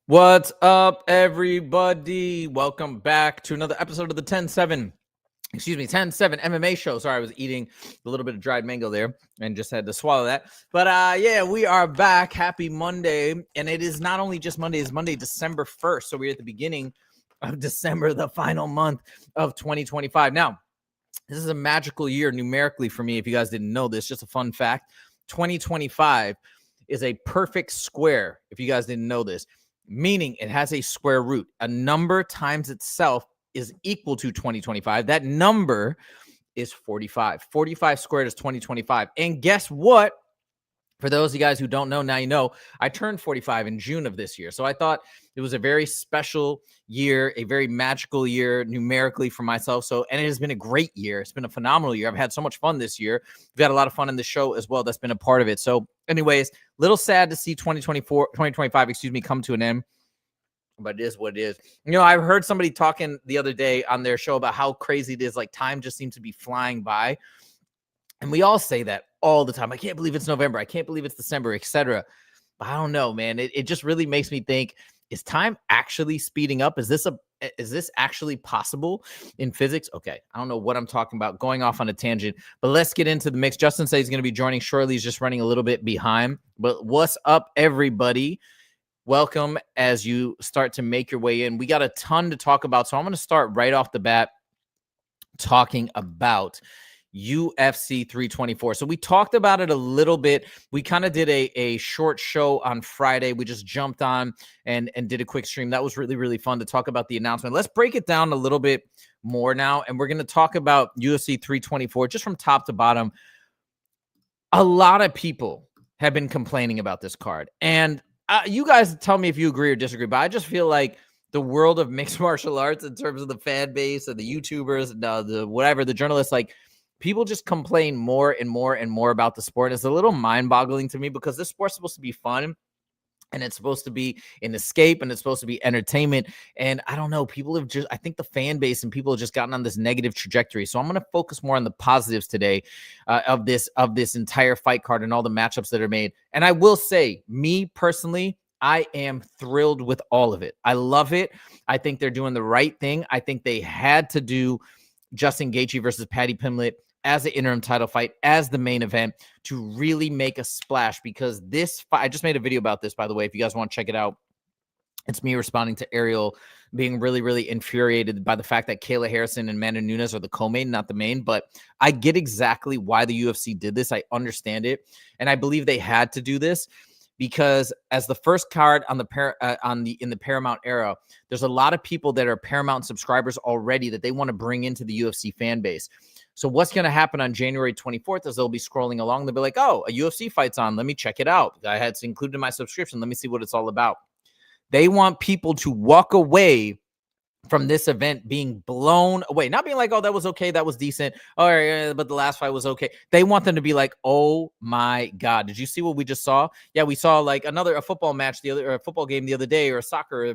What's up, everybody? Welcome back to another episode of the 10-7 MMA show. Sorry, I was eating a little bit of dried mango there and just had to swallow that. But yeah, we are back. Happy Monday. And it is not only just Monday, it's Monday, December 1st. So we're at the beginning of December, the final month of 2025. Now, this is a magical year numerically for me. If you guys didn't know this, just a fun fact. 2025 is a perfect square, if you guys didn't know this, meaning it has a square root. A number times itself is equal to 2025. That number is 45. 45 squared is 2025. And guess what? For those of you guys who don't know, now you know, I turned 45 in June of this year. So I thought it was a very special year, a very magical year numerically for myself. So, and it has been a great year. It's been a phenomenal year. I've had so much fun this year. We've had a lot of fun in the show as well. That's been a part of it. So anyways, little sad to see 2025, come to an end. But it is what it is. You know, I heard somebody talking the other day on their show about how crazy it is. Like time just seems to be flying by. And we all say that all the time. I can't believe it's November. I can't believe it's December, etc. But I don't know, man. It just really makes me think, is time actually speeding up? Is this actually possible in physics? Okay, I don't know what I'm talking about, going off on a tangent, but let's get into the mix. Justin says he's going to be joining shortly. He's just running a little bit behind. But what's up, everybody? Welcome as you start to make your way in. We got a ton to talk about, so I'm going to start right off the bat talking about UFC 324. So we talked about it a little bit. We kind of did a short show on Friday. We just jumped on and did a quick stream. That was really, really fun to talk about the announcement. Let's break it down a little bit more now. And we're going to talk about UFC 324 just from top to bottom. A lot of people have been complaining about this card. And you guys tell me if you agree or disagree, but I just feel like the world of mixed martial arts in terms of the fan base and the YouTubers, the journalists, like, people just complain more and more and more about the sport. It's a little mind-boggling to me because this sport's supposed to be fun and it's supposed to be an escape and it's supposed to be entertainment. And I don't know, I think the fan base and people have just gotten on this negative trajectory. So I'm going to focus more on the positives today of this entire fight card and all the matchups that are made. And I will say, me personally, I am thrilled with all of it. I love it. I think they're doing the right thing. I think they had to do Justin Gaethje versus Paddy Pimblett as the interim title fight, as the main event, to really make a splash, because this fight, I just made a video about this, by the way, if you guys want to check it out. It's me responding to Ariel being really, really infuriated by the fact that Kayla Harrison and Amanda Nunes are the co-main, not the main. But I get exactly why the UFC did this. I understand it. And I believe they had to do this because as the first card in the Paramount era, there's a lot of people that are Paramount subscribers already that they want to bring into the UFC fan base. So what's going to happen on January 24th is they'll be scrolling along. They'll be like, oh, a UFC fight's on. Let me check it out. I had to include in my subscription. Let me see what it's all about. They want people to walk away from this event being blown away, not being like, oh, that was okay, that was decent, oh yeah, but the last fight was okay. They want them to be like, oh my god, did you see what we just saw? Yeah, we saw like a football match a football game the other day, or soccer,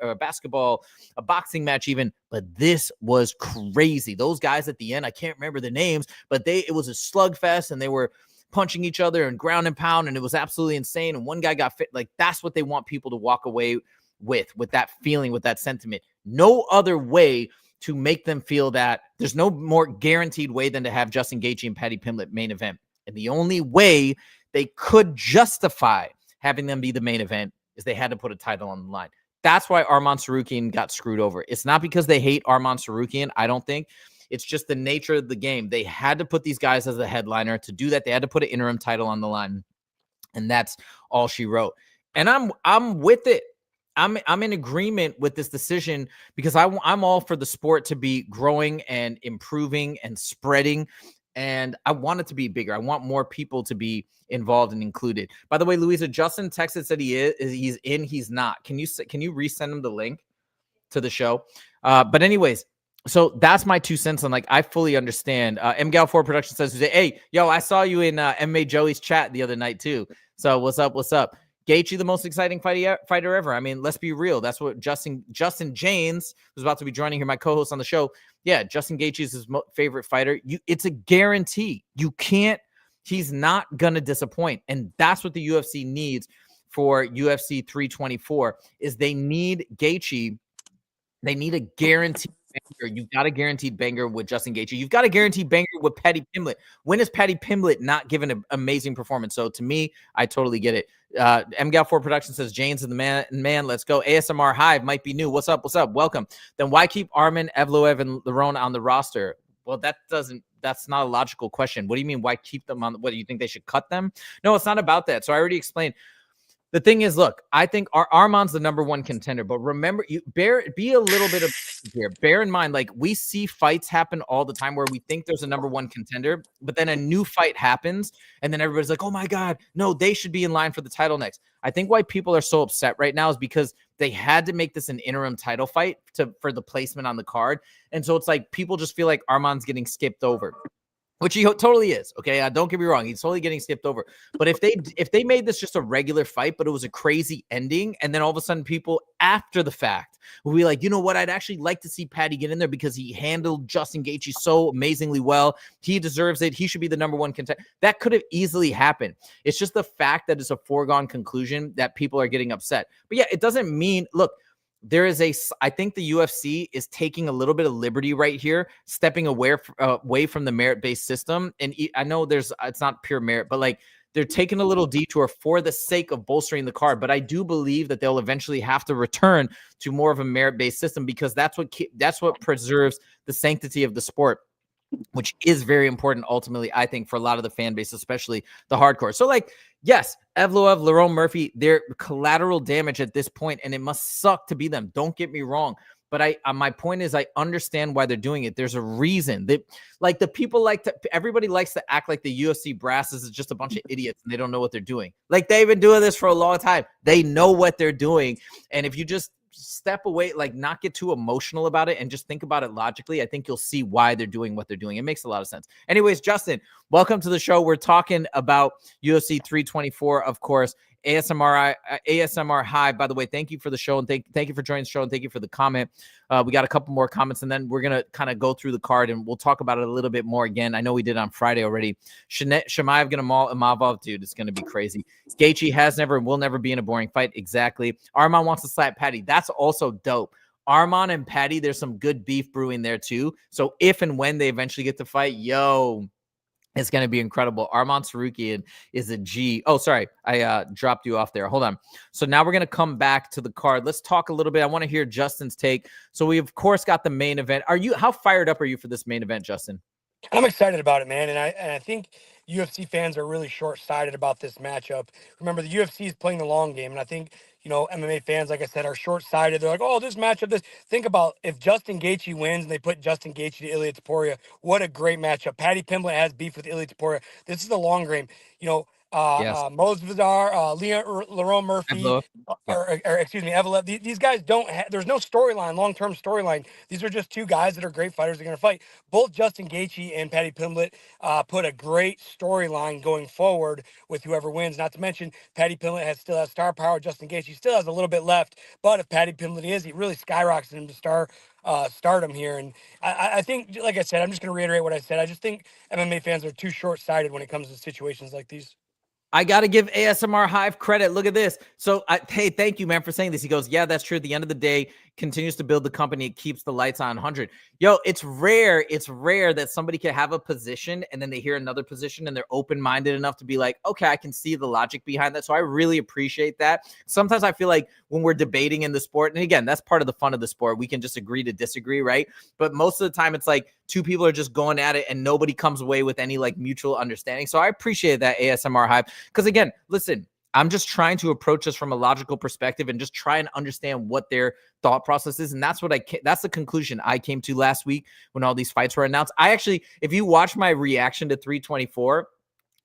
or basketball, a boxing match even, but this was crazy. Those guys at the end, I can't remember the names, but it was a slugfest and they were punching each other and ground and pound, and it was absolutely insane. And one guy got fit. Like, that's what they want people to walk away with that feeling, with that sentiment. No other way to make them feel that. There's no more guaranteed way than to have Justin Gaethje and Paddy Pimblett main event. And the only way they could justify having them be the main event is they had to put a title on the line. That's why Arman Tsarukyan got screwed over. It's not because they hate Arman Tsarukyan, I don't think. It's just the nature of the game. They had to put these guys as a headliner. To do that, they had to put an interim title on the line. And that's all she wrote. And I'm with it. I'm in agreement with this decision because I'm all for the sport to be growing and improving and spreading. And I want it to be bigger. I want more people to be involved and included. By the way, Louisa, Justin texted, said he's in, he's not. Can you resend him the link to the show? But anyways, so that's my 2 cents on, like, I fully understand. MGal4 Production says, hey, yo, I saw you in MMA Joey's chat the other night too. So what's up? Gaethje, the most exciting fighter ever. I mean, let's be real. That's what Justin James, who's about to be joining here, my co-host on the show. Yeah, Justin Gaethje is his favorite fighter. It's a guarantee. He's not going to disappoint. And that's what the UFC needs for UFC 324 is they need Gaethje. They need a guaranteed banger. You've got a guaranteed banger with Justin Gaethje. You've got a guaranteed banger with Paddy Pimblett. When is Paddy Pimblett not given an amazing performance? So to me, I totally get it. MGAL4 Production says, Jane's the man. Let's go. ASMR Hive might be new. What's up? Welcome. Then why keep Arman, Evloev, and Lerone on the roster? Well, that's not a logical question. What do you mean, why keep them on? What, do you think they should cut them? No, it's not about that. So I already explained. The thing is, look, I think Arman's the number one contender, but remember, be a little bit of here. Bear in mind, like, we see fights happen all the time where we think there's a number one contender, but then a new fight happens, and then everybody's like, oh my God, no, they should be in line for the title next. I think why people are so upset right now is because they had to make this an interim title fight for the placement on the card. And so it's like people just feel like Arman's getting skipped over, which he totally is. Okay, don't get me wrong, he's totally getting skipped over. But if they made this just a regular fight, but it was a crazy ending, and then all of a sudden people after the fact will be like, you know what, I'd actually like to see Paddy get in there because he handled Justin Gaethje so amazingly well. He deserves it. He should be the number one contender. That could have easily happened. It's just the fact that it's a foregone conclusion that people are getting upset. But yeah, it doesn't mean, look, I think the UFC is taking a little bit of liberty right here, stepping away from the merit-based system. And I know it's not pure merit, but like they're taking a little detour for the sake of bolstering the card. But I do believe that they'll eventually have to return to more of a merit-based system because that's what preserves the sanctity of the sport, which is very important ultimately, I think, for a lot of the fan base, especially the hardcore. So like, yes, Evloev, Lerone Murphy, they're collateral damage at this point, and it must suck to be them. Don't get me wrong. But my point is, I understand why they're doing it. There's a reason that, like, everybody likes to act like the UFC brass is just a bunch of idiots and they don't know what they're doing. Like, they've been doing this for a long time. They know what they're doing. And if you just step away, like, not get too emotional about it and just think about it logically, I think you'll see why they're doing what they're doing. It makes a lot of sense. Anyways, Justin, welcome to the show. We're talking about UFC 324, of course. ASMR High, by the way, thank you for the show, and thank you for joining the show, and thank you for the comment. We got a couple more comments, and then we're going to kind of go through the card, and we'll talk about it a little bit more again. I know we did on Friday already. Shemaev going to maul Imavov. Dude, it's going to be crazy. Gaethje has never and will never be in a boring fight. Exactly. Arman wants to slap Paddy. That's also dope. Arman and Paddy, there's some good beef brewing there too. So if and when they eventually get to fight, it's going to be incredible. Arman Tsarukyan is a G. Oh, sorry. I dropped you off there. Hold on. So now we're going to come back to the card. Let's talk a little bit. I want to hear Justin's take. So we, of course, got the main event. How fired up are you for this main event, Justin? I'm excited about it, man. And I think UFC fans are really short-sighted about this matchup. Remember, the UFC is playing the long game. And I think, MMA fans, like I said, are short-sighted. They're like, oh, this matchup, Think about if Justin Gaethje wins and they put Justin Gaethje to Ilia Topuria, what a great matchup. Paddy Pimblett has beef with Ilia Topuria. This is the long game. Yes. Mosvidar, Lerone Murphy, or excuse me, Evloev. These guys don't there's no storyline, long-term storyline. These are just two guys that are great fighters. They're going to fight. Both Justin Gaethje and Paddy Pimblett put a great storyline going forward with whoever wins. Not to mention, Paddy Pimblett still has star power. Justin Gaethje still has a little bit left. But if Paddy Pimblett he really skyrockets him to stardom here. And I think, like I said, I'm just going to reiterate what I said. I just think MMA fans are too short-sighted when it comes to situations like these. I got to give ASMR Hive credit. Look at this. So, hey, thank you, man, for saying this. He goes, yeah, that's true. At the end of the day, continues to build the company. It keeps the lights on 100. Yo, it's rare. It's rare that somebody can have a position and then they hear another position and they're open-minded enough to be like, okay, I can see the logic behind that. So I really appreciate that. Sometimes I feel like when we're debating in the sport, and again, that's part of the fun of the sport, we can just agree to disagree, right? But most of the time it's like two people are just going at it and nobody comes away with any like mutual understanding. So I appreciate that, ASMR Hive. Because again, listen, I'm just trying to approach this from a logical perspective and just try and understand what their thought process is. And that's the conclusion I came to last week when all these fights were announced. If you watch my reaction to 324,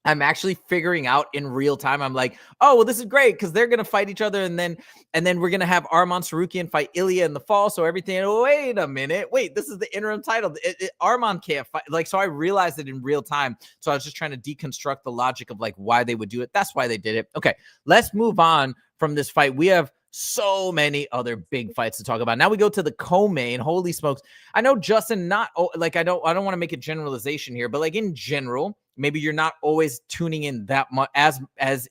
I'm actually figuring out in real time. I'm like, oh, well, this is great because they're going to fight each other. And then we're going to have Arman Tsarukyan fight Ilia in the fall. So everything, wait a minute. Wait, this is the interim title. Arman can't fight. Like, so I realized it in real time. So I was just trying to deconstruct the logic of like why they would do it. That's why they did it. Okay, let's move on from this fight. We have so many other big fights to talk about. Now we go to the co-main. Holy smokes. I know, Justin, I don't want to make a generalization here, but like in general, maybe you're not always tuning in that much as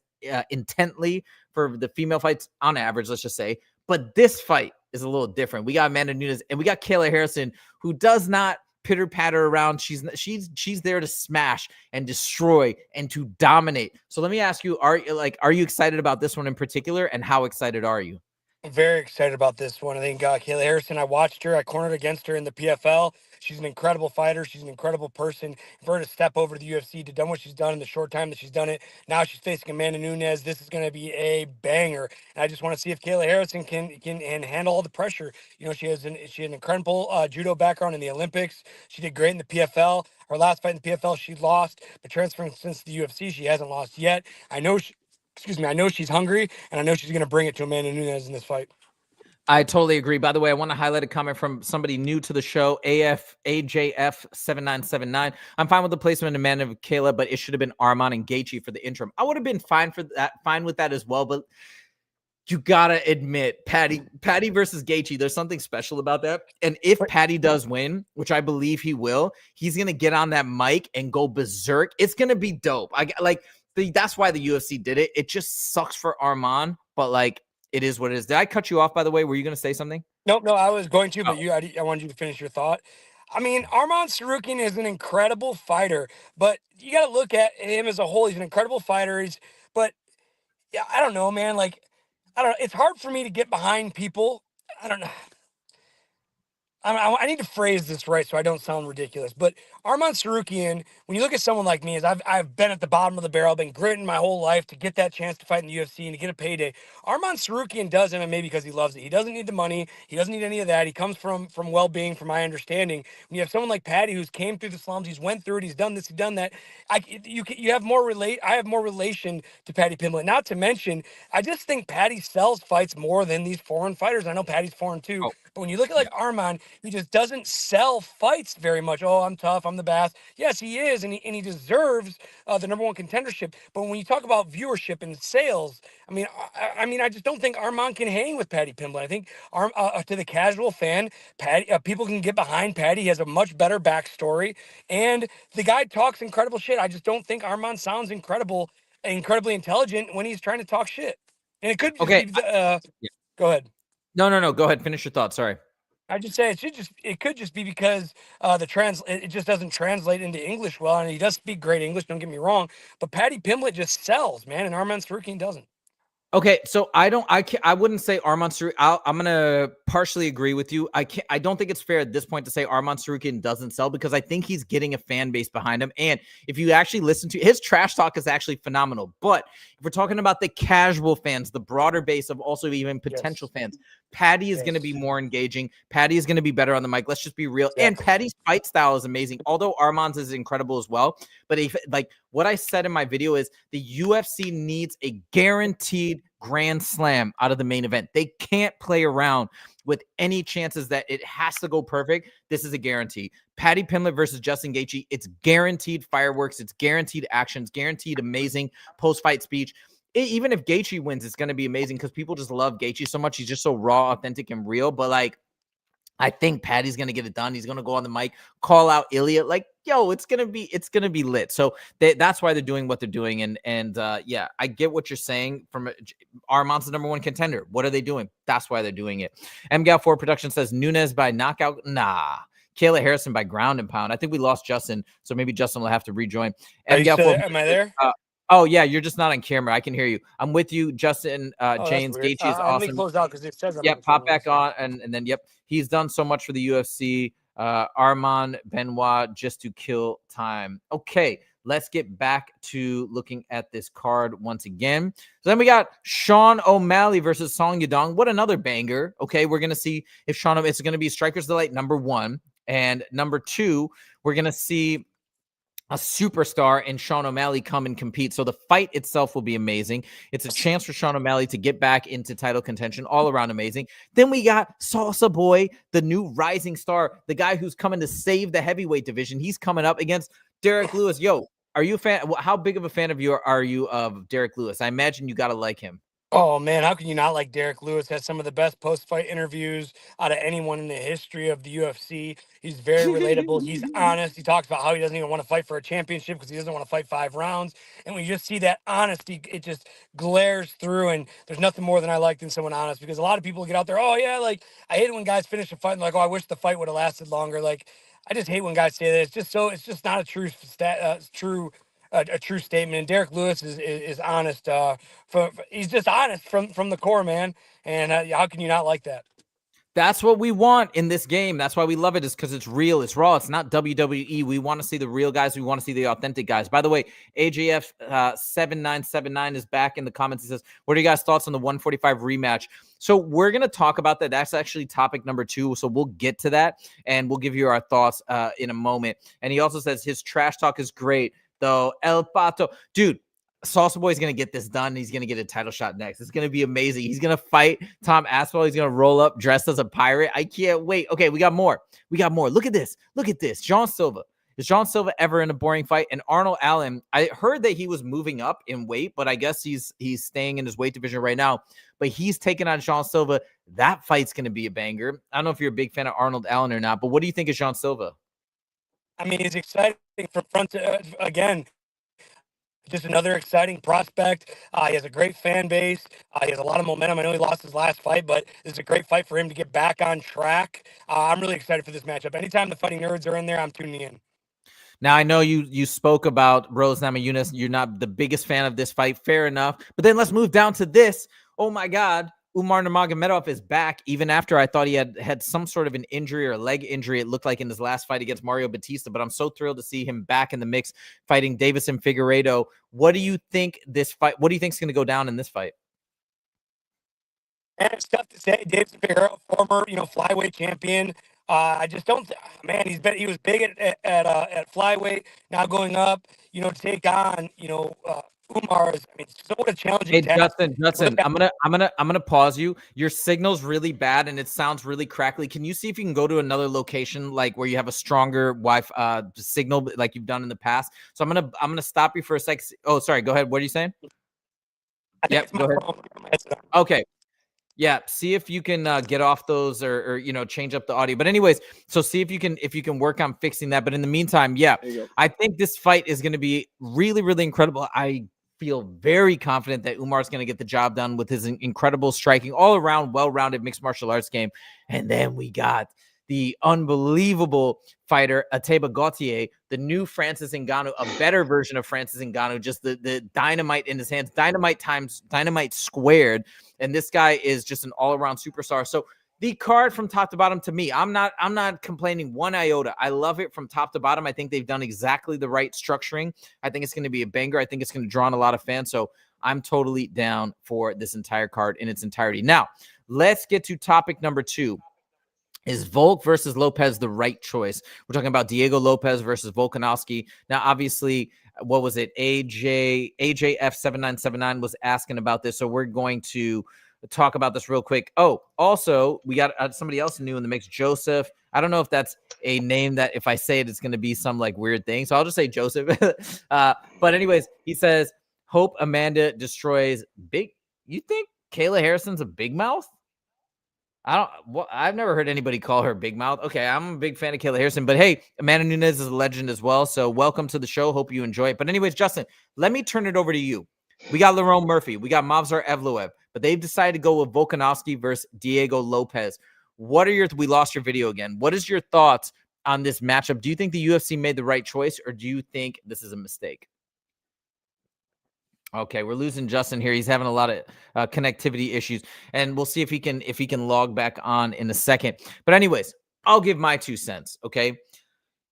intently for the female fights on average, let's just say. But this fight is a little different. We got Amanda Nunes and we got Kayla Harrison, who does not pitter patter around. She's there to smash and destroy and to dominate. So let me ask you, are you excited about this one in particular, and how excited are you? I'm very excited about this one. I think Kayla Harrison, I watched her. I cornered against her in the PFL. She's an incredible fighter. She's an incredible person. For her to step over to the UFC, to done what she's done in the short time that she's done it, now she's facing Amanda Nunes. This is going to be a banger. And I just want to see if Kayla Harrison can and handle all the pressure. You know, she had an incredible judo background in the Olympics. She did great in the PFL. Her last fight in the PFL, she lost. But transferring since the UFC, she hasn't lost yet. I know I know she's hungry, and I know she's going to bring it to Amanda Nunes in this fight. I totally agree. By the way, I want to highlight a comment from somebody new to the show, AJF7979. I'm fine with the placement of Amanda Kayla, but it should have been Arman and Gaethje for the interim. I would have been fine with that as well, but you gotta admit, Patty versus Gaethje, there's something special about that. And if Patty does win, which I believe he will, he's gonna get on that mic and go berserk. It's gonna be dope. That's why the UFC did it. It just sucks for Arman, but like, it is what it is. Did I cut you off, by the way? Were you gonna say something? Nope, no, I was going to, but I wanted you to finish your thought. I mean, Arman Tsarukyan is an incredible fighter, but you got to look at him as a whole. He's an incredible fighter. But yeah, I don't know, man. Like, I don't know. It's hard for me to get behind people. I don't know. I need to phrase this right so I don't sound ridiculous. But Arman Tsarukyan, when you look at someone like me, as I've been at the bottom of the barrel, been gritting my whole life to get that chance to fight in the UFC and to get a payday. Arman Tsarukyan does MMA because he loves it. He doesn't need the money. He doesn't need any of that. He comes from well-being, from my understanding. When you have someone like Patty who's came through the slums, he's went through it, he's done this, he's done that. You have more I have more relation to Patty Pimblett. Not to mention, I just think Patty sells fights more than these foreign fighters. I know Patty's foreign too. Oh, but when you look at like Arman, he just doesn't sell fights very much. Oh, I'm tough. I'm the best. Yes, he is, and he deserves the #1 contendership. But when you talk about viewership and sales, I mean, I just don't think Arman can hang with Patty Pimblett. I think to the casual fan, Patty people can get behind Patty. He has a much better backstory, and the guy talks incredible shit. I just don't think Arman sounds incredibly intelligent when he's trying to talk shit. And it could just be go ahead. No. Go ahead. Finish your thought. Sorry. I just say it could just be because it just doesn't translate into English well, and he does speak great English. Don't get me wrong, but Patty Pimblett just sells, man, and Arman Tsarukyan doesn't. Okay, so I wouldn't say Arman Tsarukyan. I'm gonna partially agree with you. I don't think it's fair at this point to say Arman Tsarukyan doesn't sell, because I think he's getting a fan base behind him. And if you actually listen to his trash talk, is actually phenomenal. But if we're talking about the casual fans, the broader base of also even potential fans, Patty is going to be more engaging. Patty is going to be better on the mic. Let's just be real. And Patty's fight style is amazing, although Arman's is incredible as well. But if, like what I said in my video, is the UFC needs a guaranteed grand slam out of the main event. They can't play around with any chances that it has to go perfect. This is a guarantee. Patty Pimblett versus Justin Gaethje, it's guaranteed fireworks. It's guaranteed actions, guaranteed amazing post-fight speech. Even if Gaethje wins, it's going to be amazing because people just love Gaethje so much. He's just so raw, authentic, and real. But like, I think Patty's going to get it done. He's going to go on the mic, call out Ilya. Like, yo, it's going to be lit. So that's why they're doing what they're doing. And yeah, I get what you're saying. From Arman's the #1 contender. What are they doing? That's why they're doing it. MGAL4 Production says Nunes by knockout. Nah. Kayla Harrison by ground and pound. I think we lost Justin, so maybe Justin will have to rejoin. MGAL4, am I there? Oh yeah, you're just not on camera. I can hear you. I'm with you, Justin. James Gaethje is awesome. Let me close out because it says. Yep, pop back on, and then yep, he's done so much for the UFC. Arman Benoit just to kill time. Okay, let's get back to looking at this card once again. So then we got Sean O'Malley versus Song Yadong. What another banger. Okay, we're gonna see if it's gonna be Strikers Delight #1, and #2, we're gonna see a superstar in Sean O'Malley come and compete. So the fight itself will be amazing. It's a chance for Sean O'Malley to get back into title contention. All around amazing. Then we got Salsa Boy, the new rising star, the guy who's coming to save the heavyweight division. He's coming up against Derek Lewis. Yo, are you a fan? How big of a fan are you of Derek Lewis? I imagine you got to like him. Oh man, how can you not like Derek Lewis? Has some of the best post-fight interviews out of anyone in the history of the UFC. He's very relatable. He's honest. He talks about how he doesn't even want to fight for a championship because he doesn't want to fight 5 rounds. And when you just see that honesty, it just glares through. And there's nothing more than I like than someone honest, because a lot of people get out there, oh yeah, like I hate it when guys finish a fight and like, oh, I wish the fight would have lasted longer. Like I just hate when guys say that. It's just not a true statement. And Derek Lewis is honest. He's just honest from the core, man. And how can you not like that? That's what we want in this game. That's why we love it, is because it's real, it's raw, it's not WWE. We want to see the real guys. We want to see the authentic guys. By the way, AJF 7979 is back in the comments. He says, what are you guys' thoughts on the 145 rematch? So we're going to talk about that. That's actually topic number 2. So we'll get to that, and we'll give you our thoughts in a moment. And he also says his trash talk is great, though. El Pato. Dude, Salsa Boy's going to get this done. He's going to get a title shot next. It's going to be amazing. He's going to fight Tom Aspinall. He's going to roll up dressed as a pirate. I can't wait. Okay, we got more. Look at this. John Silva. Is John Silva ever in a boring fight? And Arnold Allen, I heard that he was moving up in weight, but I guess he's staying in his weight division right now. But he's taking on John Silva. That fight's going to be a banger. I don't know if you're a big fan of Arnold Allen or not, but what do you think of John Silva? I mean, he's exciting from front to again. Just another exciting prospect. He has a great fan base. He has a lot of momentum. I know he lost his last fight, but this is a great fight for him to get back on track. I'm really excited for this matchup. Anytime the fighting nerds are in there, I'm tuning in. Now, I know you spoke about Rose Namajunas. You're not the biggest fan of this fight. Fair enough. But then let's move down to this. Oh, my God. Umar Nurmagomedov is back, even after I thought he had some sort of an injury or a leg injury, it looked like, in his last fight against Mario Batista. But I'm so thrilled to see him back in the mix fighting Davison Figueiredo. What do you think is going to go down in this fight? And it's tough to say. Davison Figueiredo, former flyweight champion. I just don't. Man, he was big at flyweight. Now going up, to take on Umar is, I mean, somewhat a challenging Hey, task. Justin, I'm gonna pause you. Your signal's really bad and it sounds really crackly. Can you see if you can go to another location, like where you have a stronger Wi-Fi signal, like you've done in the past? So I'm gonna stop you for a sec. Oh, sorry. Go ahead. What are you saying? Yep. Go ahead. Okay. Yeah, see if you can get off those or change up the audio. But anyways, so see if you can work on fixing that. But in the meantime, yeah, I think this fight is going to be really, really incredible. I feel very confident that Umar's going to get the job done with his incredible striking, all around well-rounded mixed martial arts game. And then we got the unbelievable fighter Ateba Gauthier, the new Francis Ngannou, a better version of Francis Ngannou, just the dynamite in his hands, dynamite times dynamite squared. And this guy is just an all-around superstar. So the card from top to bottom, to me, I'm not complaining one iota. I love it from top to bottom. I think they've done exactly the right structuring. I think it's going to be a banger. I think it's going to draw on a lot of fans. So I'm totally down for this entire card in its entirety. Now, let's get to topic number 2. Is Volk versus Lopez the right choice? We're talking about Diego Lopez versus Volkanovski. Now, obviously, what was it? AJF 7979 was asking about this. So we're going to talk about this real quick. Oh, also, we got somebody else new in the mix, Joseph. I don't know if that's a name that if I say it, it's going to be some like weird thing. So I'll just say Joseph. But anyways, he says, hope Amanda destroys big. You think Kayla Harrison's a big mouth? I've never heard anybody call her big mouth. Okay, I'm a big fan of Kayla Harrison, but hey, Amanda Nunes is a legend as well. So welcome to the show. Hope you enjoy it. But anyways, Justin, let me turn it over to you. We got Lerone Murphy. We got Movsar Evloev, but they've decided to go with Volkanovski versus Diego Lopez. We lost your video again. What is your thoughts on this matchup? Do you think the UFC made the right choice, or do you think this is a mistake? Okay, we're losing Justin here. He's having a lot of connectivity issues, and we'll see if he can log back on in a second. But anyways, I'll give my 2 cents. Okay,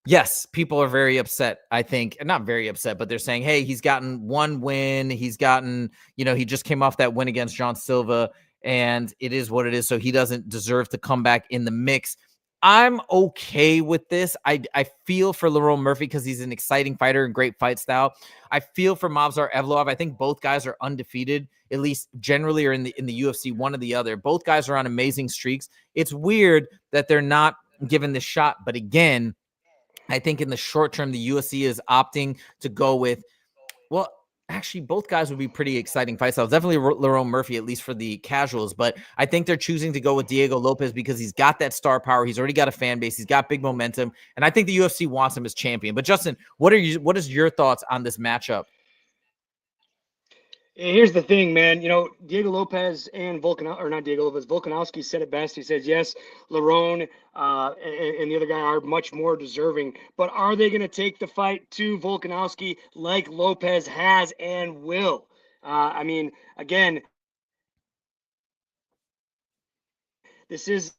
yes, people are very upset. I think not very upset, but they're saying, "Hey, he's gotten one win. He's gotten, he just came off that win against John Silva, and it is what it is. So he doesn't deserve to come back in the mix." I'm okay with this. I feel for Lerone Murphy because he's an exciting fighter and great fight style. I feel for Movsar Evloev. I think both guys are undefeated, at least generally, or in the UFC, one or the other. Both guys are on amazing streaks. It's weird that they're not given the shot, but again, I think in the short term, the UFC is opting to go with, well, Actually, both guys would be pretty exciting fight styles. Definitely Lerone Murphy, at least for the casuals. But I think they're choosing to go with Diego Lopes because he's got that star power. He's already got a fan base. He's got big momentum, and I think the UFC wants him as champion. But Justin, what is your thoughts on this matchup? Here's the thing, man. Diego Lopes and Volkanovski said it best. He says, yes, Lerone and the other guy are much more deserving. But are they going to take the fight to Volkanovski like Lopes has and will? Again, this is.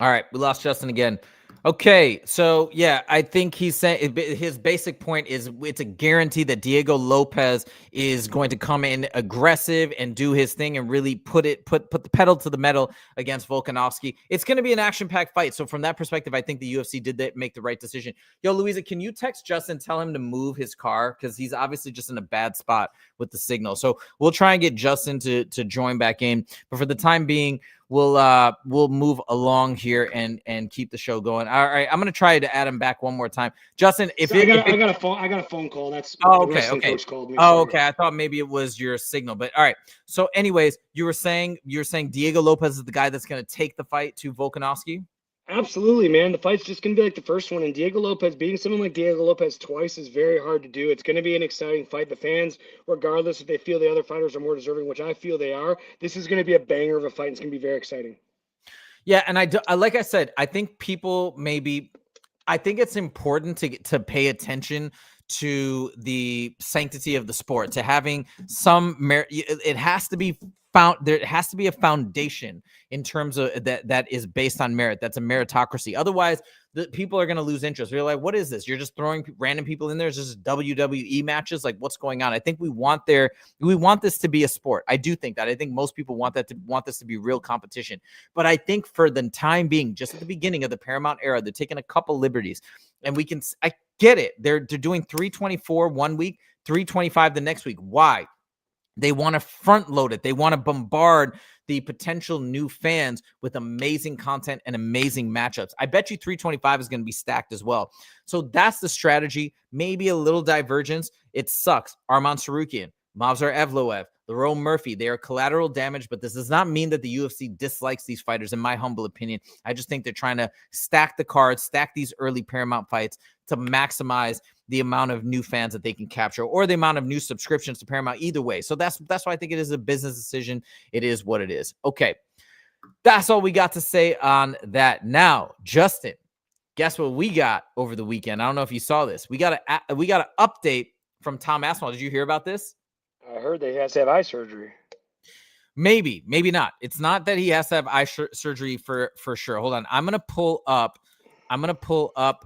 All right, we lost Justin again. Okay, so yeah, I think he's saying his basic point is it's a guarantee that Diego Lopes is going to come in aggressive and do his thing and really put the pedal to the metal against Volkanovski. It's going to be an action-packed fight. So from that perspective, I think the UFC did make the right decision. Yo, Louisa, can you text Justin, tell him to move his car because he's obviously just in a bad spot with the signal. So we'll try and get Justin to join back in, but for the time being, we'll move along here and keep the show going. All right, I'm gonna try to add him back one more time. Justin, I got a phone call. That's the wrestling coach called me. Okay. I thought maybe it was your signal, but all right. So, anyways, you're saying Diego Lopes is the guy that's gonna take the fight to Volkanovski? Absolutely, man. The fight's just going to be like the first one. And Diego Lopes, beating someone like Diego Lopes twice is very hard to do. It's going to be an exciting fight. The fans, regardless if they feel the other fighters are more deserving, which I feel they are, this is going to be a banger of a fight. It's going to be very exciting. Yeah, and I like I said, I think people I think it's important to pay attention to the sanctity of the sport, to having some merit. It has to be found. There has to be a foundation in terms of that is based on merit. That's a meritocracy. Otherwise, the people are going to lose interest. You're like, what is this? You're just throwing random people in there. It's just WWE matches. Like, what's going on? I think we want this to be a sport. I do think that. I think most people want this to be real competition. But I think for the time being, just at the beginning of the Paramount era, they're taking a couple liberties, and I get it. They're doing 324 one week, 325 the next week. Why? They want to front load it. They want to bombard the potential new fans with amazing content and amazing matchups. I bet you 325 is going to be stacked as well. So that's the strategy. Maybe a little divergence. It sucks. Arman Sarukian, Movsar Evloev, Lerone Murphy, they are collateral damage, but this does not mean that the UFC dislikes these fighters, in my humble opinion. I just think they're trying to stack the cards, stack these early Paramount fights to maximize the amount of new fans that they can capture or the amount of new subscriptions to Paramount either way. So that's why I think it is a business decision. It is what it is. Okay. That's all we got to say on that. Now, Justin, guess what we got over the weekend? I don't know if you saw this. We got an update from Tom Aspinall. Did you hear about this? I heard that he has to have eye surgery. Maybe not. It's not that he has to have eye surgery for sure. Hold on. I'm going to pull up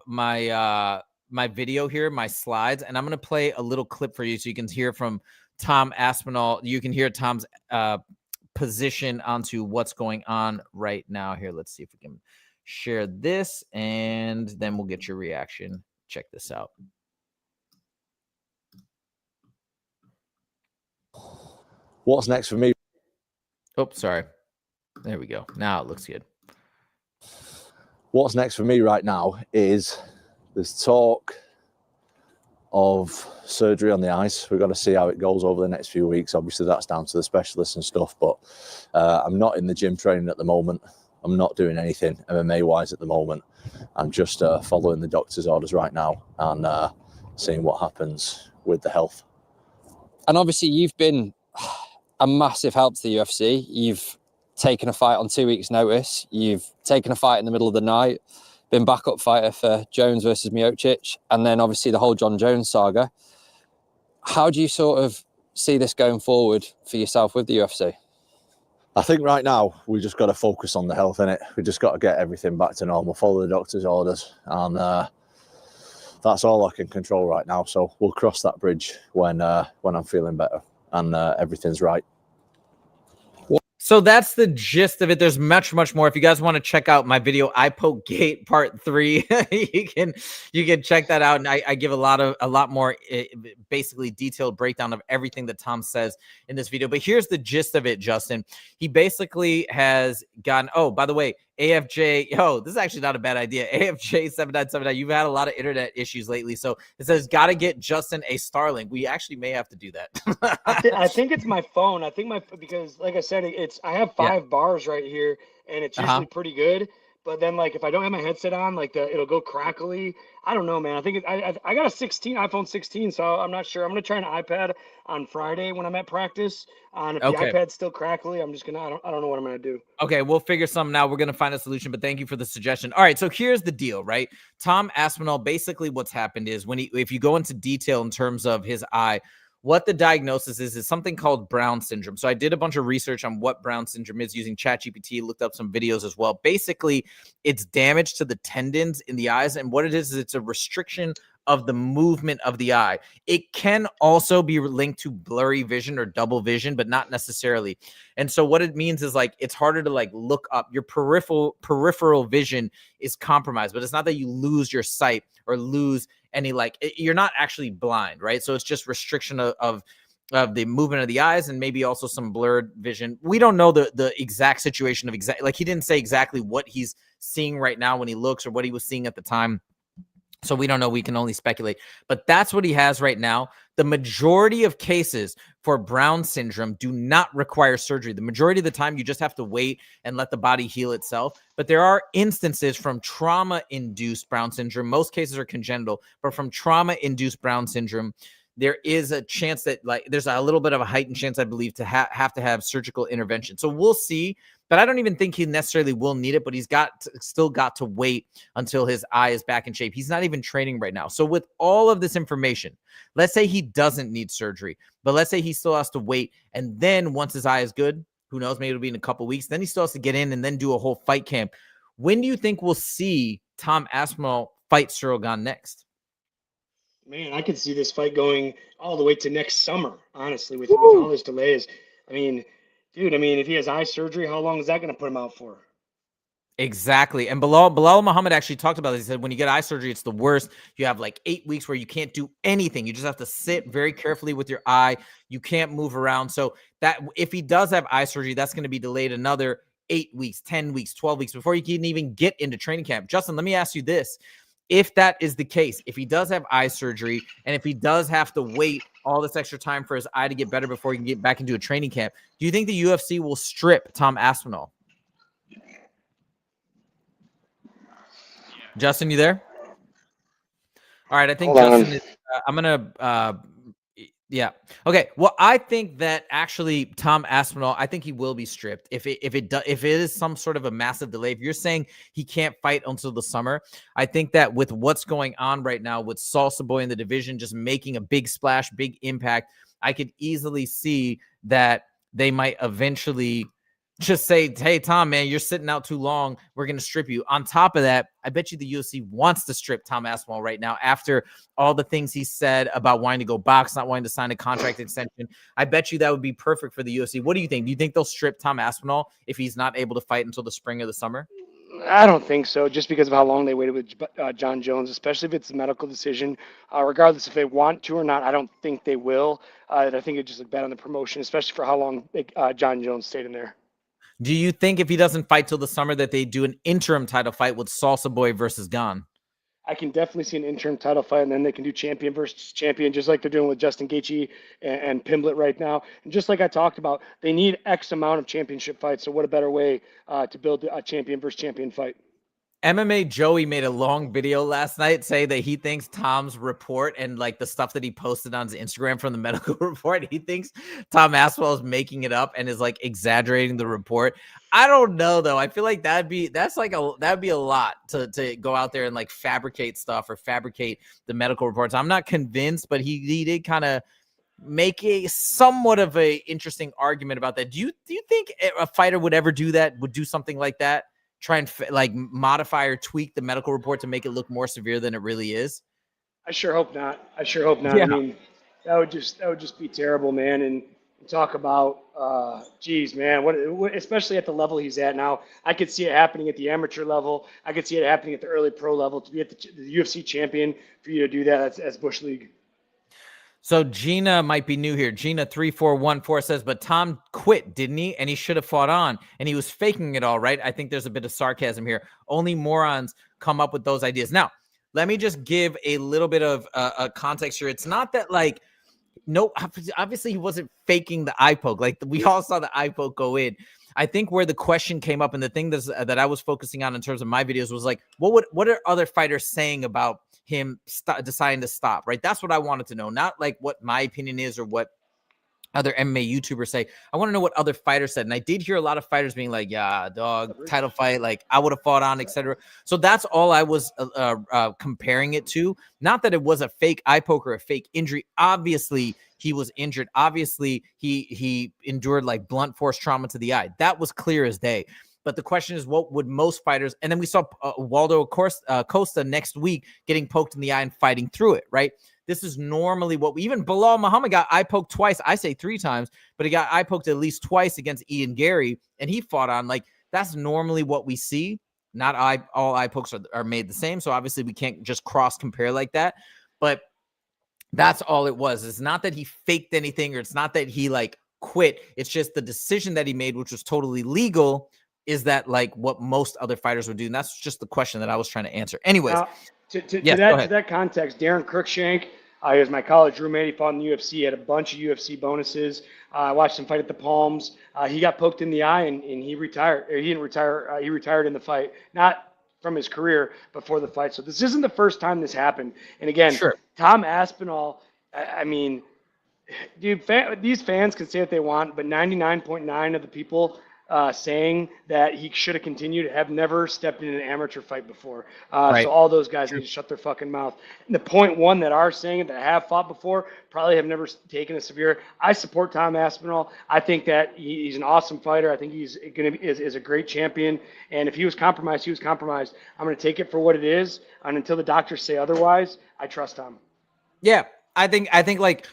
my my video here, my slides, and I'm going to play a little clip for you so you can hear from Tom Aspinall. You can hear Tom's position onto what's going on right now. Here, let's see if we can share this, and then we'll get your reaction. Check this out. What's next for me? Oh, sorry. There we go. Now it looks good. What's next for me right now is there's talk of surgery on the eyes. We've got to see how it goes over the next few weeks. Obviously, that's down to the specialists and stuff, but I'm not in the gym training at the moment. I'm not doing anything MMA-wise at the moment. I'm just following the doctor's orders right now and seeing what happens with the health. And obviously, you've been a massive help to the UFC. You've taken a fight on 2 weeks' notice. You've taken a fight in the middle of the night, been backup fighter for Jones versus Miocic, and then obviously the whole John Jones saga. How do you sort of see this going forward for yourself with the UFC? I think right now we just got to focus on the health, innit? We just got to get everything back to normal, follow the doctor's orders, and that's all I can control right now. So we'll cross that bridge when I'm feeling better and everything's right. So that's the gist of it. There's much more. If you guys want to check out my video, I Poke Gate Part 3, you can check that out. And I give a lot more basically detailed breakdown of everything that Tom says in this video. But here's the gist of it, Justin. He basically has gotten, oh, by the way, AFJ, this is actually not a bad idea. AFJ7979, you've had a lot of internet issues lately. So it says, got to get Justin a Starlink. We actually may have to do that. I think it's my phone. I think because like I said, I have 5 bars right here, and it's usually pretty good. But then, like, if I don't have my headset on, like it'll go crackly. I don't know, man. I think I got a iPhone 16, so I'm not sure. I'm gonna try an iPad on Friday when I'm at practice. And if the iPad's still crackly, I'm just gonna. I don't know what I'm gonna do. Okay, we'll figure something out. We're gonna find a solution. But thank you for the suggestion. All right, so here's the deal, right? Tom Aspinall. Basically, what's happened is if you go into detail in terms of his eye. What the diagnosis is something called Brown syndrome. So I did a bunch of research on what Brown syndrome is using ChatGPT, looked up some videos as well. Basically, it's damage to the tendons in the eyes. And what it is it's a restriction of the movement of the eye. It can also be linked to blurry vision or double vision, but not necessarily. And so what it means is like it's harder to like look up. Your peripheral vision is compromised, but it's not that you lose your sight or lose any you're not actually blind, right? So it's just restriction of the movement of the eyes and maybe also some blurred vision. We don't know the exact situation of he didn't say exactly what he's seeing right now when he looks or what he was seeing at the time. So we don't know. We can only speculate. But that's what he has right now. The majority of cases for Brown syndrome do not require surgery. The majority of the time, you just have to wait and let the body heal itself. But there are instances from trauma-induced Brown syndrome. Most cases are congenital, but from trauma-induced Brown syndrome, there is a chance that there's a little bit of a heightened chance, I believe, to have to have surgical intervention. So we'll see. But I don't even think he necessarily will need it, but he's still got to wait until his eye is back in shape. He's not even training right now. So with all of this information, let's say he doesn't need surgery, but let's say he still has to wait. And then once his eye is good, who knows, maybe it'll be in a couple weeks. Then he still has to get in and then do a whole fight camp. When do you think we'll see Tom Aspinall fight Ciryl Gane next? Man, I could see this fight going all the way to next summer, honestly, with all this delays. I mean, dude, if he has eye surgery, how long is that going to put him out for? Exactly. And Bilal Muhammad actually talked about this. He said when you get eye surgery, it's the worst. You have 8 weeks where you can't do anything. You just have to sit very carefully with your eye. You can't move around. So that if he does have eye surgery, that's going to be delayed another 8 weeks, 10 weeks, 12 weeks before you can even get into training camp. Justin, let me ask you this. If that is the case, if he does have eye surgery and if he does have to wait all this extra time for his eye to get better before he can get back into a training camp, do you think the UFC will strip Tom Aspinall? Justin, you there? All right. I think Justin is, I'm going to, yeah. Okay. Well, I think that actually Tom Aspinall, I think he will be stripped if it is some sort of a massive delay. If you're saying he can't fight until the summer, I think that with what's going on right now with Salsa Boy in the division, just making a big splash, big impact, I could easily see that they might eventually just say, hey, Tom, man, you're sitting out too long. We're going to strip you. On top of that, I bet you the UFC wants to strip Tom Aspinall right now after all the things he said about wanting to go box, not wanting to sign a contract extension. I bet you that would be perfect for the UFC. What do you think? Do you think they'll strip Tom Aspinall if he's not able to fight until the spring or the summer? I don't think so, just because of how long they waited with John Jones, especially if it's a medical decision. Regardless if they want to or not, I don't think they will. I think it just look bad on the promotion, especially for how long John Jones stayed in there. Do you think if he doesn't fight till the summer that they do an interim title fight with Salsa Boy versus Gane? I can definitely see an interim title fight, and then they can do champion versus champion, just like they're doing with Justin Gaethje and Pimblett right now. And just like I talked about, they need X amount of championship fights. So what a better way to build a champion versus champion fight? MMA Joey made a long video last night saying that he thinks Tom's report and the stuff that he posted on his Instagram from the medical report, he thinks Tom Aspinall is making it up and is exaggerating the report. I don't know though. I feel like that'd be a lot to go out there and fabricate stuff or fabricate the medical reports. I'm not convinced, but he did kind of make a somewhat of a interesting argument about that. Do you think a fighter would ever do that? Would do something like that? Try and modify or tweak the medical report to make it look more severe than it really is? I sure hope not. Yeah. I mean, that would just be terrible, man. And talk about, geez, man, what, especially at the level he's at now. I could see it happening at the amateur level. I could see it happening at the early pro level. To be at the UFC champion, for you to do that, that's Bush League. So Gina might be new here. Gina 3414 says, but Tom quit, didn't he? And he should have fought on, and he was faking it all, right? I think there's a bit of sarcasm here. Only morons come up with those ideas. Now, let me just give a little bit of context here. It's not that like, no, obviously he wasn't faking the eye poke. Like we all saw the eye poke go in. I think where the question came up and the thing that I was focusing on in terms of my videos was like, what are other fighters saying about him deciding to stop, right? That's what I wanted to know, not like what my opinion is or what other MMA YouTubers say. I want to know what other fighters said. And I did hear a lot of fighters being like, yeah, dog, title fight, like I would have fought on, etc. So that's all I was comparing it to. Not that it was a fake eye poke or a fake injury. Obviously, he was injured. Obviously, he endured like blunt force trauma to the eye. That was clear as day. But the question is, what would most fighters, and then we saw Waldo Costa next week getting poked in the eye and fighting through it, right? This is normally what even Bilal Muhammad got eye poked twice. I say 3 times, but he got eye poked at least twice against Ian Gary, and he fought on. Like, that's normally what we see. Not all eye pokes are made the same, so obviously we can't just cross compare like that. But that's all it was. It's not that he faked anything, or it's not that he like quit. It's just the decision that he made, which was totally legal. Is that like what most other fighters would do? And that's just the question that I was trying to answer. Anyways, to that context, Darren Cruikshank, he was my college roommate. He fought in the UFC. He had a bunch of UFC bonuses. I watched him fight at the Palms. He got poked in the eye and he retired. He didn't retire. He retired in the fight, not from his career, but for the fight. So this isn't the first time this happened. And again, sure. Tom Aspinall, I mean, dude, these fans can say what they want, but 99.9 of the people saying that he should have continued have never stepped in an amateur fight before. Right. So all those guys need to shut their fucking mouth. And the 0.1 that are saying it, that have fought before, probably have never taken a severe. I support Tom Aspinall. I think that he's an awesome fighter. I think he's going to is a great champion. And if he was compromised, he was compromised. I'm going to take it for what it is. And until the doctors say otherwise, I trust Tom. Yeah, I think like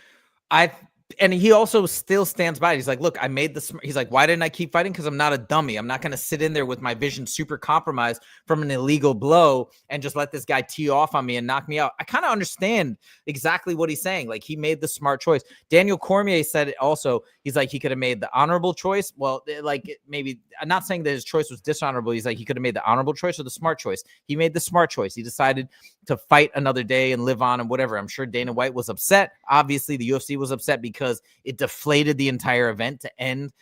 and he also still stands by it. He's like, look, I made this. He's like, why didn't I keep fighting? Because I'm not a dummy. I'm not going to sit in there with my vision super compromised from an illegal blow and just let this guy tee off on me and knock me out. I kind of understand exactly what he's saying. Like, he made the smart choice. Daniel Cormier said it also. He's like, he could have made the honorable choice. Well, like, maybe I'm not saying that his choice was dishonorable. He's like, he could have made the honorable choice or the smart choice. He made the smart choice. He decided to fight another day and live on and whatever. I'm sure Dana White was upset. Obviously, the UFC was upset because it deflated the entire event to end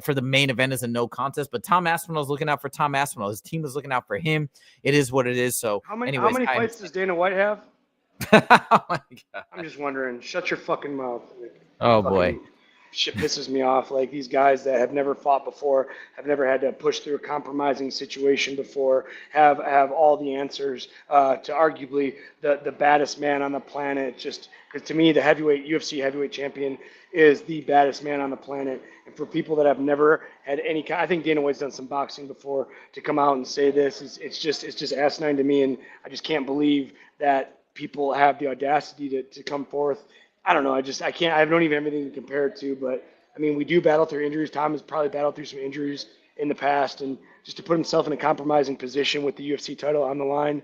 for the main event as a no contest. But Tom Aspinall is looking out for Tom Aspinall. His team is looking out for him. It is what it is. So how many fights does Dana White have? Oh my God. I'm just wondering. Shut your fucking mouth. Oh boy. Shit pisses me off. Like, these guys that have never fought before, have never had to push through a compromising situation before, have all the answers to arguably the baddest man on the planet. Just because to me, the UFC heavyweight champion is the baddest man on the planet. And for people that have never had any, I think Dana White's done some boxing before, to come out and say this, it's just asinine to me, and I just can't believe that people have the audacity to come forth. I don't know. I can't. I don't even have anything to compare it to. But I mean, we do battle through injuries. Tom has probably battled through some injuries in the past, and just to put himself in a compromising position with the UFC title on the line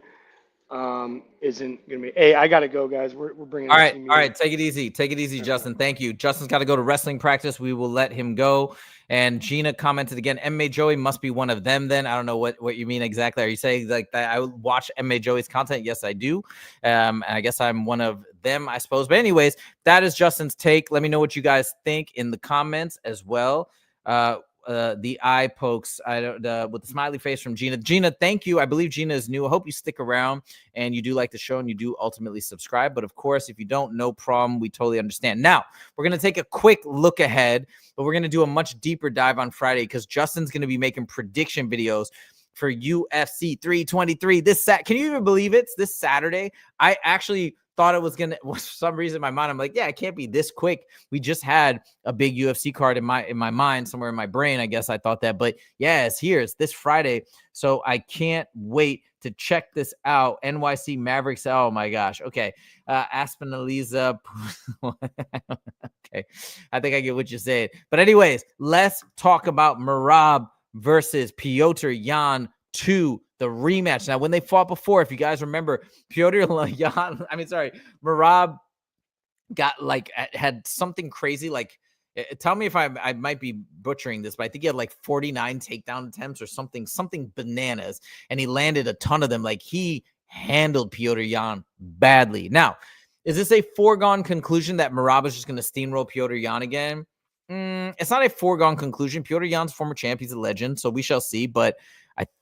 isn't gonna be. Hey, I gotta go, guys. We're bringing. All right. Take it easy, Justin. Thank you. Justin's got to go to wrestling practice. We will let him go. And Gina commented again, MMA Joey must be one of them then. I don't know what you mean exactly. Are you saying like that I watch MMA Joey's content? Yes, I do. I guess I'm one of them, I suppose. But anyways, that is Justin's take. Let me know what you guys think in the comments as well. The eye pokes with the smiley face from Gina. Gina, thank you. I believe Gina is new. I hope you stick around and you do like the show and you do ultimately subscribe. But of course, if you don't, no problem. We totally understand. Now, we're going to take a quick look ahead, but we're going to do a much deeper dive on Friday because Justin's going to be making prediction videos for UFC 323 can you even believe it's this Saturday? I actually thought it was gonna, for some reason in my mind, I'm like, yeah, it can't be this quick. We just had a big UFC card in my mind, somewhere in my brain. I guess I thought that, but yeah, it's here. It's this Friday. So I can't wait to check this out. NYC Mavericks. Oh my gosh. Okay. Aspinaliza. Okay. I think I get what you're saying. But anyways, let's talk about Merab versus Petr Yan 2, the rematch. Now, when they fought before, if you guys remember, Merab got like had something crazy like. Tell me if I might be butchering this, but I think he had like 49 takedown attempts or something bananas, and he landed a ton of them. Like he handled Petr Yan badly. Now, is this a foregone conclusion that Merab is just going to steamroll Petr Yan again? It's not a foregone conclusion. Petr Yan's former champ. He's a legend, so we shall see. But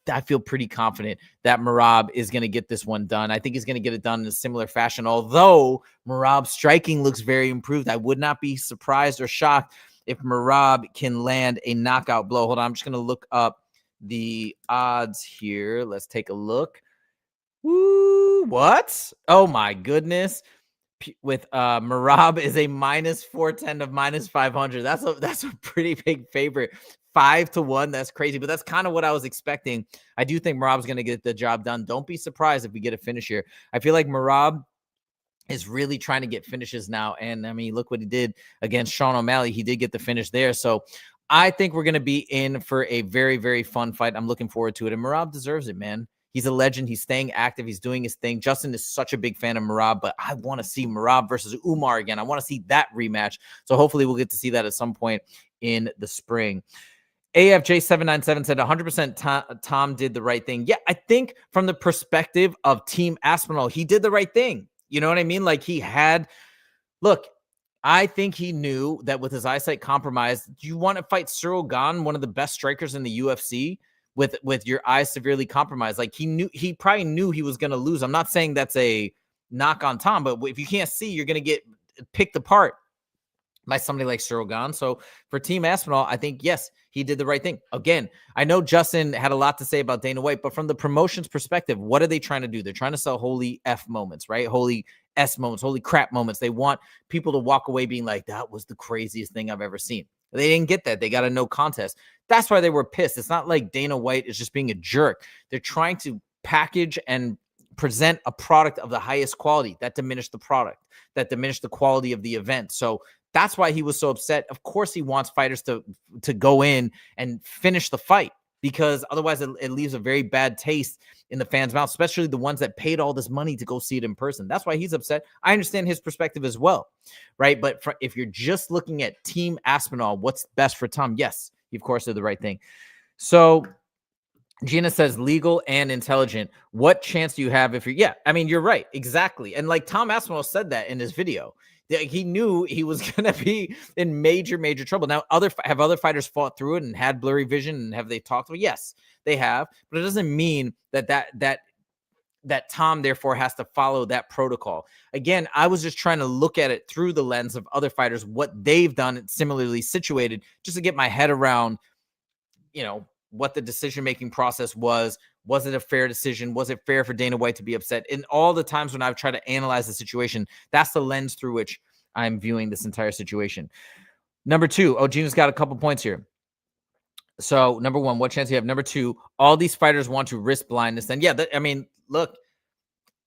I feel pretty confident that Merab is going to get this one done. I think he's going to get it done in a similar fashion. Although Merab's striking looks very improved, I would not be surprised or shocked if Merab can land a knockout blow. Hold on, I'm just going to look up the odds here. Let's take a look. Woo, what? Oh my goodness. With Merab is a minus 410 of minus 500. That's a pretty big favorite. 5-1. That's crazy, but that's kind of what I was expecting. I do think Merab's going to get the job done. Don't be surprised if we get a finish here. I feel like Merab is really trying to get finishes now. And I mean, look what he did against Sean O'Malley. He did get the finish there. So I think we're going to be in for a very, very fun fight. I'm looking forward to it. And Merab deserves it, man. He's a legend. He's staying active. He's doing his thing. Justin is such a big fan of Merab, but I want to see Merab versus Umar again. I want to see that rematch. So hopefully we'll get to see that at some point in the spring. AFJ797 said 100% Tom did the right thing. Yeah, I think from the perspective of Team Aspinall, he did the right thing. You know what I mean? Like look, I think he knew that with his eyesight compromised, you want to fight Cyril Gane, one of the best strikers in the UFC, with your eyes severely compromised. Like he probably knew he was going to lose. I'm not saying that's a knock on Tom, but if you can't see, you're going to get picked apart by somebody like Cyril Gane. So for Team Aspinall, I think, yes, he did the right thing. Again, I know Justin had a lot to say about Dana White, but from the promotion's perspective, what are they trying to do? They're trying to sell holy F moments, right? Holy S moments, holy crap moments. They want people to walk away being like, that was the craziest thing I've ever seen. They didn't get that. They got a no contest. That's why they were pissed. It's not like Dana White is just being a jerk. They're trying to package and present a product of the highest quality. That diminished the product, that diminished the quality of the event. So that's why he was so upset. Of course, he wants fighters to go in and finish the fight, because otherwise it leaves a very bad taste in the fans' mouth, especially the ones that paid all this money to go see it in person. That's why he's upset. I understand his perspective as well, right? But if you're just looking at Team Aspinall, what's best for Tom? Yes, he, of course, did the right thing. So Gina says legal and intelligent. What chance do you have if you're, yeah, I mean, you're right. Exactly. And like Tom Aspinall said that in his video. He knew he was going to be in major, major trouble. Now, have other fighters fought through it and had blurry vision, and have they talked to it? Yes, they have. But it doesn't mean that Tom, therefore, has to follow that protocol. Again, I was just trying to look at it through the lens of other fighters, what they've done similarly situated, just to get my head around, what the decision-making process was. Was it a fair decision? Was it fair for Dana White to be upset? In all the times when I've tried to analyze the situation, that's the lens through which I'm viewing this entire situation. Number two, Gina's got a couple points here. So number one, what chance do you have? Number two, all these fighters want to risk blindness. And yeah, look,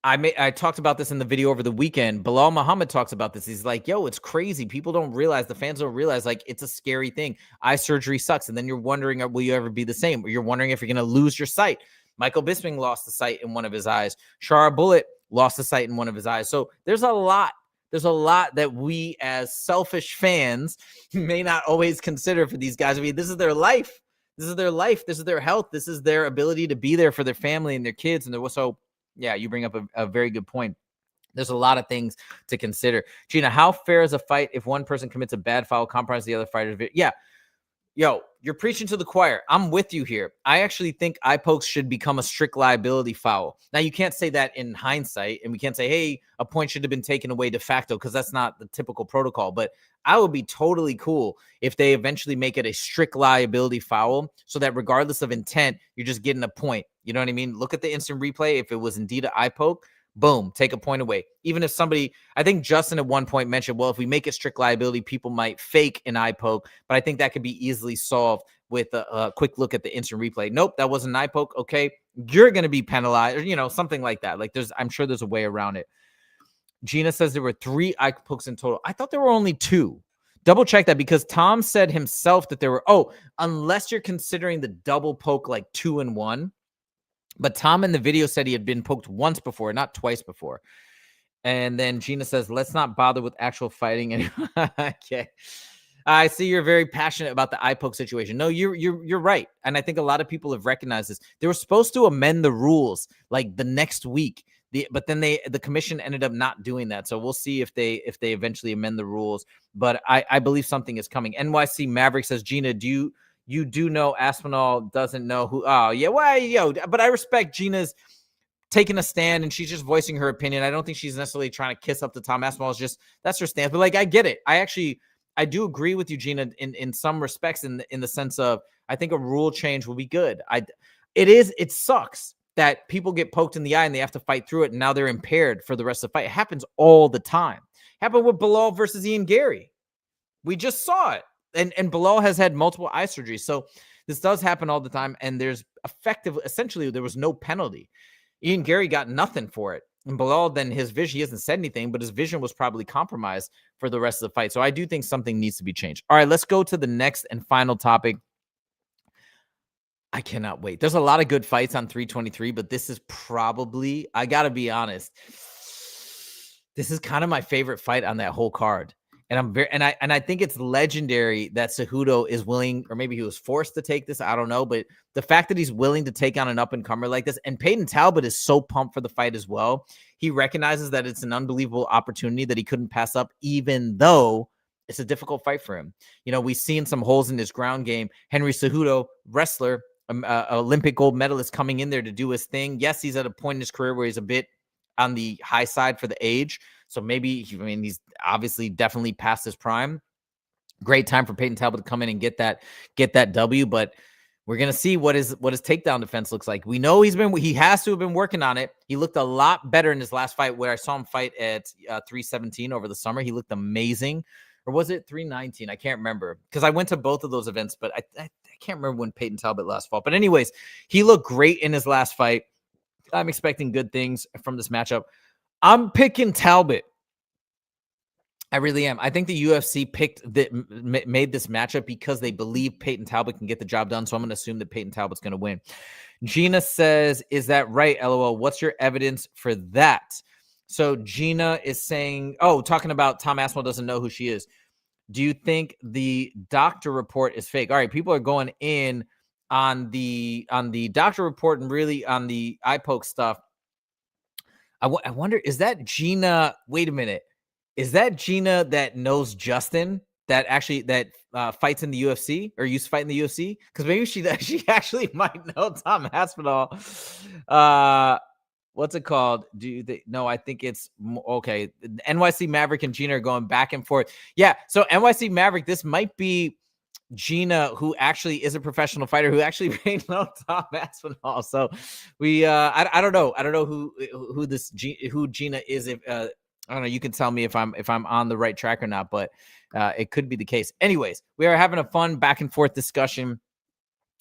I talked about this in the video over the weekend. Bilal Muhammad talks about this. He's like, yo, it's crazy. People don't realize, the fans don't realize, like, it's a scary thing. Eye surgery sucks. And then you're wondering, will you ever be the same? Or you're wondering if you're going to lose your sight. Michael Bisping lost the sight in one of his eyes. Shara Bullet lost the sight in one of his eyes. So there's a lot that we as selfish fans may not always consider for these guys. I mean, this is their life. This is their life. This is their health. This is their ability to be there for their family and their kids. And so, yeah, you bring up a very good point. There's a lot of things to consider. Gina, how fair is a fight if one person commits a bad foul, compromises the other fighter? Yeah. Yo, you're preaching to the choir. I'm with you here. I actually think eye pokes should become a strict liability foul. Now, you can't say that in hindsight, and we can't say, hey, a point should have been taken away de facto, because that's not the typical protocol. But I would be totally cool if they eventually make it a strict liability foul, so that regardless of intent, you're just getting a point. You know what I mean? Look at the instant replay. If it was indeed an eye poke, boom, take a point away. Even if somebody, I think Justin at one point mentioned, well, if we make it strict liability, people might fake an eye poke, but I think that could be easily solved with a quick look at the instant replay. Nope, that wasn't an eye poke. Okay, you're going to be penalized, or, something like that. Like I'm sure there's a way around it. Gina says there were 3 eye pokes in total. I thought there were only 2. Double check that, because Tom said himself that there were, unless you're considering the double poke like 2 in 1. But Tom in the video said he had been poked once before, not twice before. And then Gina says, let's not bother with actual fighting anymore. Okay. I see you're very passionate about the eye poke situation. No, you're right. And I think a lot of people have recognized this. They were supposed to amend the rules like the next week. But then the commission ended up not doing that. So we'll see if they eventually amend the rules. But I believe something is coming. NYC Maverick says, Gina, you do know Aspinall doesn't know who. Oh, yeah. Why, but I respect Gina's taking a stand and she's just voicing her opinion. I don't think she's necessarily trying to kiss up to Tom Aspinall. It's just that's her stance. But like, I get it. I do agree with you, Gina, in some respects, in the sense of I think a rule change will be good. It sucks that people get poked in the eye and they have to fight through it, and now they're impaired for the rest of the fight. It happens all the time. It happened with Bilal versus Ian Gary. We just saw it. And Bilal has had multiple eye surgeries. So this does happen all the time, and there's essentially there was no penalty. Ian Gary got nothing for it. And Bilal, then his vision, he hasn't said anything, but his vision was probably compromised for the rest of the fight. So I do think something needs to be changed. All right, let's go to the next and final topic. I cannot wait. There's a lot of good fights on 323, but this is probably, I got to be honest, this is kind of my favorite fight on that whole card. And I think it's legendary that Cejudo is willing, or maybe he was forced to take this. I don't know. But the fact that he's willing to take on an up-and-comer like this, and Payton Talbott is so pumped for the fight as well. He recognizes that it's an unbelievable opportunity that he couldn't pass up, even though it's a difficult fight for him. We've seen some holes in his ground game. Henry Cejudo, wrestler, Olympic gold medalist, coming in there to do his thing. Yes, he's at a point in his career where he's a bit on the high side for the age. So maybe, he's obviously definitely past his prime. Great time for Payton Talbot to come in and get that W, but we're going to see what his takedown defense looks like. We know he has to have been working on it. He looked a lot better in his last fight, where I saw him fight at 317 over the summer. He looked amazing. Or was it 319? I can't remember, because I went to both of those events, but I can't remember when Payton Talbot last fought. But anyways, he looked great in his last fight. I'm expecting good things from this matchup. I'm picking Talbot. I really am. I think the UFC made this matchup because they believe Payton Talbot can get the job done. So I'm going to assume that Payton Talbot's going to win. Gina says, is that right? LOL. What's your evidence for that? So Gina is saying, talking about Tom Aspinall doesn't know who she is. Do you think the doctor report is fake? All right. People are going in on the doctor report and really on the eye poke stuff. I wonder, is that Gina? Wait a minute. Is that Gina that knows Justin, that fights in the UFC or used to fight in the UFC? Because maybe she actually might know Tom Aspinall. What's it called? No, I think it's okay. NYC Maverick and Gina are going back and forth. Yeah. So NYC Maverick, this might be Gina, who actually is a professional fighter, who actually may know Tom Aspinall. So we, I don't know. I don't know who Gina is. If I don't know, you can tell me if I'm on the right track or not, but it could be the case. Anyways, we are having a fun back and forth discussion.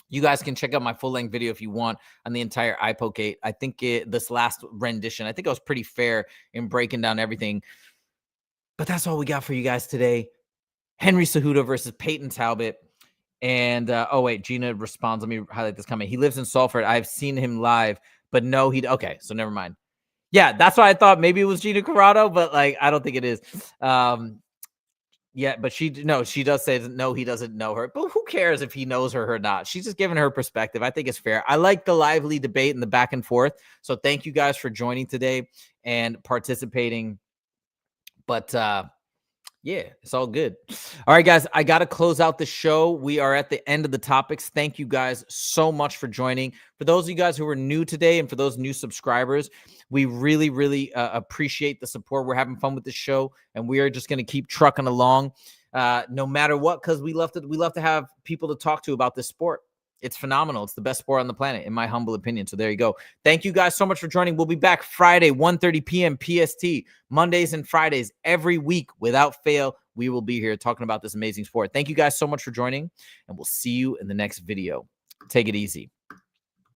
You guys can check out my full-length video if you want on the entire eye poke gate. I think this last rendition, I think I was pretty fair in breaking down everything. But that's all we got for you guys today. Henry Cejudo versus Payton Talbot. And, wait, Gina responds. Let me highlight this comment. He lives in Salford. I've seen him live, but no, okay, so never mind. Yeah, that's why I thought maybe it was Gina Carrado, but, I don't think it is. Yeah, but she does say no, he doesn't know her. But who cares if he knows her or not? She's just giving her perspective. I think it's fair. I like the lively debate and the back and forth. So thank you guys for joining today and participating. But yeah, it's all good. All right, guys, I got to close out the show. We are at the end of the topics. Thank you guys so much for joining. For those of you guys who are new today and for those new subscribers, we really, really appreciate the support. We're having fun with the show, and we are just going to keep trucking along no matter what, because we love to have people to talk to about this sport. It's phenomenal. It's the best sport on the planet, in my humble opinion. So there you go. Thank you guys so much for joining. We'll be back Friday, 1:30 p.m. PST, Mondays and Fridays every week without fail. We will be here talking about this amazing sport. Thank you guys so much for joining, and we'll see you in the next video. Take it easy.